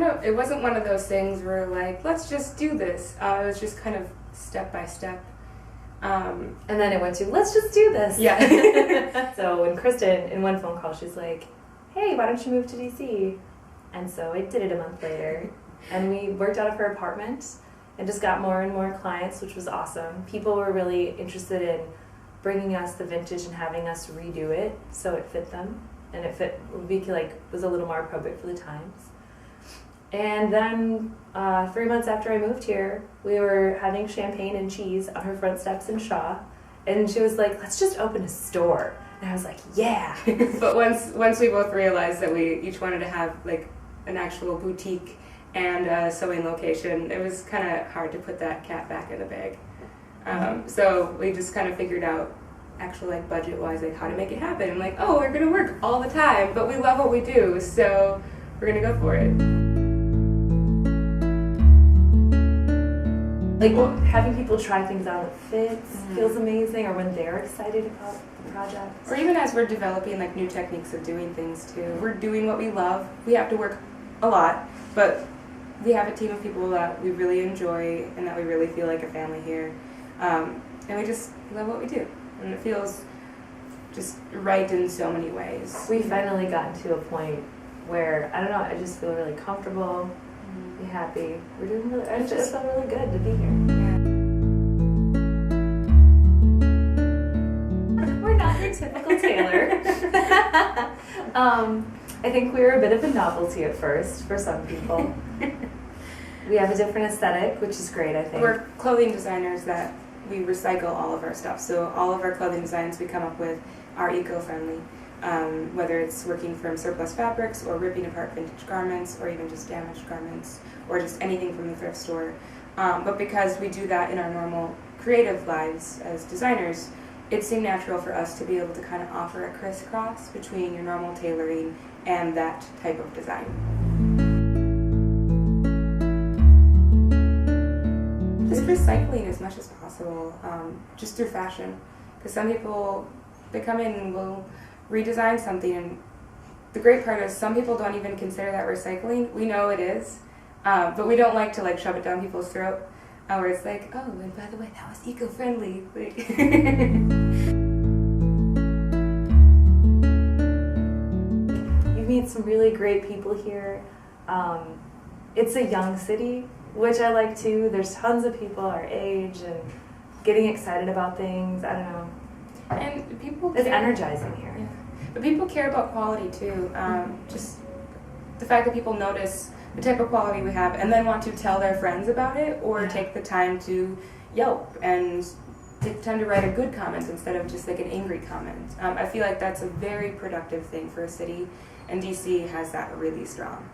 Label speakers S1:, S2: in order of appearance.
S1: it wasn't one of those things where like, let's just do this. It was just kind of step by step.
S2: And then it went to, let's just do this.
S1: Yeah.
S2: So when Kristen, in one phone call, she's like, hey, why don't you move to DC? And so I did it a month later. And we worked out of her apartment and just got more and more clients, which was awesome. People were really interested in bringing us the vintage and having us redo it so it fit them. And was a little more appropriate for the times. And then 3 months after I moved here, we were having champagne and cheese on her front steps in Shaw. And she was like, let's just open a store. And I was like, yeah.
S1: But once we both realized that we each wanted to have like an actual boutique and a sewing location, it was kind of hard to put that cat back in the bag. So we just kind of figured out actual like budget-wise like how to make it happen. I'm like, oh, we're gonna work all the time, but we love what we do, so we're gonna go for it.
S2: Like having people try things out that fits feels amazing, or when they're excited about the project.
S1: Or even as we're developing like new techniques of doing things too. We're doing what we love. We have to work a lot, but we have a team of people that we really enjoy and that we really feel like a family here. And we just love what we do. And it feels just right in so many ways.
S2: We've finally gotten to a point where, I don't know, I just feel really comfortable, be happy. We're doing really, I just feel really good to be here.
S1: Yeah.
S2: We're not your typical tailor. I think we were a bit of a novelty at first for some people. We have a different aesthetic, which is great, I think.
S1: We're clothing designers that we recycle all of our stuff. So all of our clothing designs we come up with are eco-friendly, whether it's working from surplus fabrics or ripping apart vintage garments or even just damaged garments or just anything from the thrift store. But because we do that in our normal creative lives as designers, it seemed natural for us to be able to kind of offer a crisscross between your normal tailoring and that type of design. Just recycling as much as possible, just through fashion. Because some people, they come in and will redesign something, and the great part is some people don't even consider that recycling. We know it is, but we don't like to like shove it down people's throat, where it's like, oh, and by the way, that was eco-friendly.
S2: You meet some really great people here. It's a young city, which I like too. There's tons of people our age and getting excited about things. I don't know.
S1: And people
S2: It's
S1: care.
S2: energizing here.
S1: Yeah. But people care about quality too. Just the fact that people notice the type of quality we have and then want to tell their friends about it, or take the time to Yelp and take the time to write a good comment instead of just like an angry comment. I feel like that's a very productive thing for a city, and DC has that really strong.